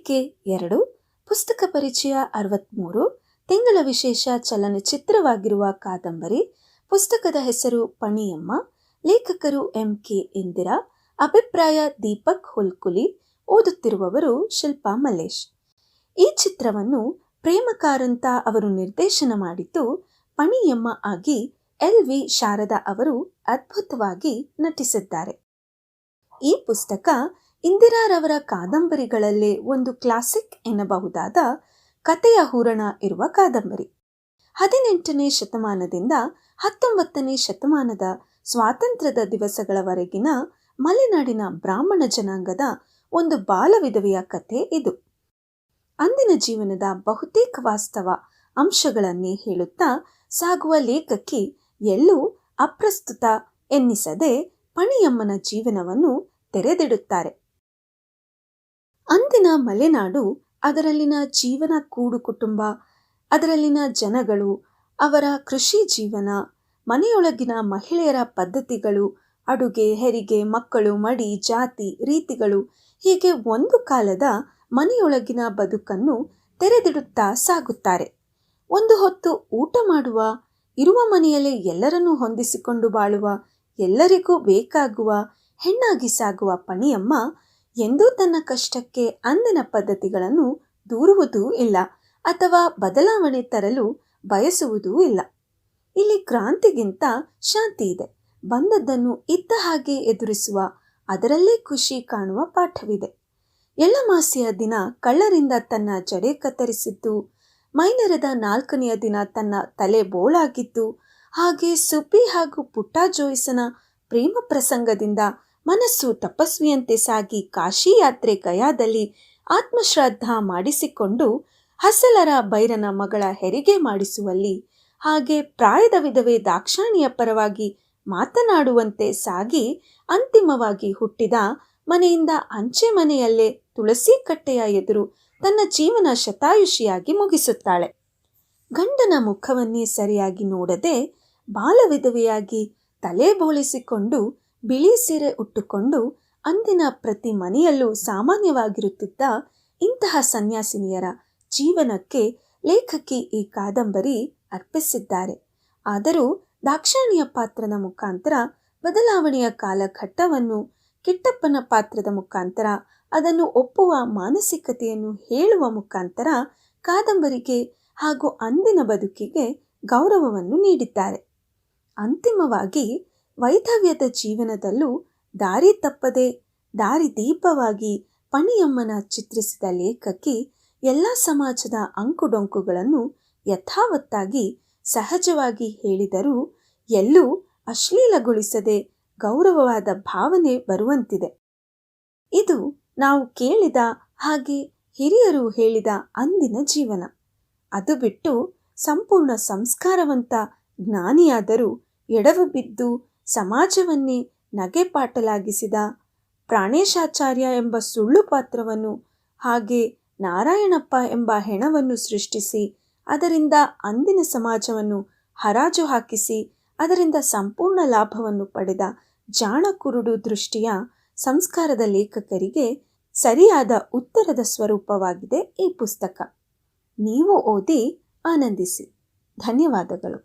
ಸಂಚಿಕೆ 2 ಪುಸ್ತಕ ಪರಿಚಯ 63 ತಿಂಗಳ ವಿಶೇಷ ಚಲನಚಿತ್ರವಾಗಿರುವ ಕಾದಂಬರಿ. ಪುಸ್ತಕದ ಹೆಸರು ಪಣಿಯಮ್ಮ. ಲೇಖಕರು MK ಇಂದಿರಾ. ಅಭಿಪ್ರಾಯ ದೀಪಕ್ ಹುಲ್ಕುಲಿ. ಓದುತ್ತಿರುವವರು ಶಿಲ್ಪಾ ಮಲ್ಲೇಶ್. ಈ ಚಿತ್ರವನ್ನು ಪ್ರೇಮ ಕಾರಂತ ಅವರು ನಿರ್ದೇಶನ ಮಾಡಿದ್ದು, ಪಣಿಯಮ್ಮ ಆಗಿ LV ಶಾರದಾ ಅವರು ಅದ್ಭುತವಾಗಿ ನಟಿಸಿದ್ದಾರೆ. ಈ ಪುಸ್ತಕ ಇಂದಿರಾರವರ ಕಾದಂಬರಿಗಳಲ್ಲೇ ಒಂದು ಕ್ಲಾಸಿಕ್ ಎನ್ನಬಹುದಾದ ಕಥೆಯ ಹೂರಣ ಇರುವ ಕಾದಂಬರಿ. 18ನೇ ಶತಮಾನದಿಂದ 19ನೇ ಶತಮಾನದ ಸ್ವಾತಂತ್ರ್ಯದ ದಿವಸಗಳವರೆಗಿನ ಮಲೆನಾಡಿನ ಬ್ರಾಹ್ಮಣ ಜನಾಂಗದ ಒಂದು ಬಾಲವಿಧವೆಯ ಕಥೆ ಇದು. ಅಂದಿನ ಜೀವನದ ಬಹುತೇಕ ವಾಸ್ತವ ಅಂಶಗಳನ್ನೇ ಹೇಳುತ್ತಾ ಸಾಗುವ ಲೇಖಕಿ ಎಲ್ಲೂ ಅಪ್ರಸ್ತುತ ಎನ್ನಿಸದೆ ಪಣಿಯಮ್ಮನ ಜೀವನವನ್ನು ತೆರೆದಿಡುತ್ತಾರೆ. ಅಂದಿನ ಮಲೆನಾಡು, ಅದರಲ್ಲಿನ ಜೀವನ, ಕೂಡು ಕುಟುಂಬ, ಅದರಲ್ಲಿನ ಜನಗಳು, ಅವರ ಕೃಷಿ ಜೀವನ, ಮನೆಯೊಳಗಿನ ಮಹಿಳೆಯರ ಪದ್ಧತಿಗಳು, ಅಡುಗೆ, ಹೆರಿಗೆ, ಮಕ್ಕಳು, ಮಡಿ, ಜಾತಿ, ರೀತಿಗಳು, ಹೀಗೆ ಒಂದು ಕಾಲದ ಮನೆಯೊಳಗಿನ ಬದುಕನ್ನು ತೆರೆದಿಡುತ್ತಾ ಸಾಗುತ್ತಾರೆ. ಒಂದು ಹೊತ್ತು ಊಟ ಮಾಡುವ, ಇರುವ ಮನೆಯಲ್ಲೇ ಎಲ್ಲರನ್ನೂ ಹೊಂದಿಸಿಕೊಂಡು ಬಾಳುವ, ಎಲ್ಲರಿಗೂ ಬೇಕಾಗುವ ಹೆಣ್ಣಾಗಿ ಸಾಗುವ ಪಣಿಯಮ್ಮ ಎಂದೂ ತನ್ನ ಕಷ್ಟಕ್ಕೆ ಅಂದಿನ ಪದ್ಧತಿಗಳನ್ನು ದೂರುವುದೂ ಇಲ್ಲ ಅಥವಾ ಬದಲಾವಣೆ ತರಲು ಬಯಸುವುದೂ ಇಲ್ಲ. ಇಲ್ಲಿ ಕ್ರಾಂತಿಗಿಂತ ಶಾಂತಿ ಇದೆ. ಬಂದದ್ದನ್ನು ಇದ್ದ ಹಾಗೆ ಎದುರಿಸುವ, ಅದರಲ್ಲೇ ಖುಷಿ ಕಾಣುವ ಪಾಠವಿದೆ. ಎಳ್ಳಮಾಸೆಯ ದಿನ ಕಳ್ಳರಿಂದ ತನ್ನ ಜಡೆ ಕತ್ತರಿಸಿದ್ದು, ಮೈನೆರೆದ 4ನೆಯ ದಿನ ತನ್ನ ತಲೆ ಬೋಳಾಗಿದ್ದು, ಹಾಗೆ ಸುಬ್ಬಿ ಹಾಗೂ ಪುಟ್ಟ ಜೋಯಿಸನ ಪ್ರೇಮ ಪ್ರಸಂಗದಿಂದ ಮನಸ್ಸು ತಪಸ್ವಿಯಂತೆ ಸಾಗಿ ಕಾಶಿ ಯಾತ್ರೆ ಗಯಾದಲ್ಲಿ ಆತ್ಮಶ್ರಾದ್ದ ಮಾಡಿಸಿಕೊಂಡು ಹಸಲರ ಬೈರನ ಮಗಳ ಹೆರಿಗೆ ಮಾಡಿಸುವಲ್ಲಿ, ಹಾಗೆ ಪ್ರಾಯದ ವಿಧವೆ ದಾಕ್ಷಾಣಿಯ ಪರವಾಗಿ ಮಾತನಾಡುವಂತೆ ಸಾಗಿ ಅಂತಿಮವಾಗಿ ಹುಟ್ಟಿದ ಮನೆಯಿಂದ ಅಂಚೆ ಮನೆಯಲ್ಲೇ ತುಳಸಿ ಕಟ್ಟೆಯ ಎದುರು ತನ್ನ ಜೀವನ ಶತಾಯುಷಿಯಾಗಿ ಮುಗಿಸುತ್ತಾಳೆ. ಗಂಡನ ಮುಖವನ್ನೇ ಸರಿಯಾಗಿ ನೋಡದೆ ಬಾಲವಿಧವೆಯಾಗಿ ತಲೆ ಬೋಳಿಸಿಕೊಂಡು ಬಿಳಿ ಸೀರೆ ಉಟ್ಟುಕೊಂಡು ಅಂದಿನ ಪ್ರತಿ ಮನೆಯಲ್ಲೂ ಸಾಮಾನ್ಯವಾಗಿರುತ್ತಿದ್ದ ಇಂತಹ ಸನ್ಯಾಸಿನಿಯರ ಜೀವನಕ್ಕೆ ಲೇಖಕಿ ಈ ಕಾದಂಬರಿ ಅರ್ಪಿಸಿದ್ದಾರೆ. ಆದರೂ ದಾಕ್ಷಾಣಿಯ ಪಾತ್ರದ ಮುಖಾಂತರ ಬದಲಾವಣೆಯ ಕಾಲಘಟ್ಟವನ್ನು, ಕಿಟ್ಟಪ್ಪನ ಪಾತ್ರದ ಮುಖಾಂತರ ಅದನ್ನು ಒಪ್ಪುವ ಮಾನಸಿಕತೆಯನ್ನು ಹೇಳುವ ಮುಖಾಂತರ ಕಾದಂಬರಿಗೆ ಹಾಗೂ ಅಂದಿನ ಬದುಕಿಗೆ ಗೌರವವನ್ನು ನೀಡಿದ್ದಾರೆ. ಅಂತಿಮವಾಗಿ ವೈಧವ್ಯದ ಜೀವನದಲ್ಲೂ ದಾರಿ ತಪ್ಪದೆ ದಾರಿದೀಪವಾಗಿ ಪಣಿಯಮ್ಮನ ಚಿತ್ರಿಸಿದ ಲೇಖಕಿ ಎಲ್ಲ ಸಮಾಜದ ಅಂಕುಡೊಂಕುಗಳನ್ನು ಯಥಾವತ್ತಾಗಿ ಸಹಜವಾಗಿ ಹೇಳಿದರೂ ಎಲ್ಲೂ ಅಶ್ಲೀಲಗೊಳಿಸದೆ ಗೌರವವಾದ ಭಾವನೆ ಬರುವಂತಿದೆ. ಇದು ನಾವು ಕೇಳಿದ ಹಾಗೆ ಹಿರಿಯರು ಹೇಳಿದ ಅಂದಿನ ಜೀವನ. ಅದು ಬಿಟ್ಟು ಸಂಪೂರ್ಣ ಸಂಸ್ಕಾರವಂತ ಜ್ಞಾನಿಯಾದರೂ ಎಡವು ಬಿದ್ದು ಸಮಾಜವನ್ನೇ ನಗೆಪಾಟಲಾಗಿಸಿದ ಪ್ರಾಣೇಶಾಚಾರ್ಯ ಎಂಬ ಸುಳ್ಳು ಪಾತ್ರವನ್ನು, ಹಾಗೆ ನಾರಾಯಣಪ್ಪ ಎಂಬ ಹೆಣವನ್ನು ಸೃಷ್ಟಿಸಿ ಅದರಿಂದ ಅಂದಿನ ಸಮಾಜವನ್ನು ಹರಾಜು ಹಾಕಿಸಿ ಅದರಿಂದ ಸಂಪೂರ್ಣ ಲಾಭವನ್ನು ಪಡೆದ ಜಾಣ ಕುರುಡು ದೃಷ್ಟಿಯ ಸಂಸ್ಕಾರದ ಲೇಖಕರಿಗೆ ಸರಿಯಾದ ಉತ್ತರದ ಸ್ವರೂಪವಾಗಿದೆ ಈ ಪುಸ್ತಕ. ನೀವು ಓದಿ ಆನಂದಿಸಿ. ಧನ್ಯವಾದಗಳು.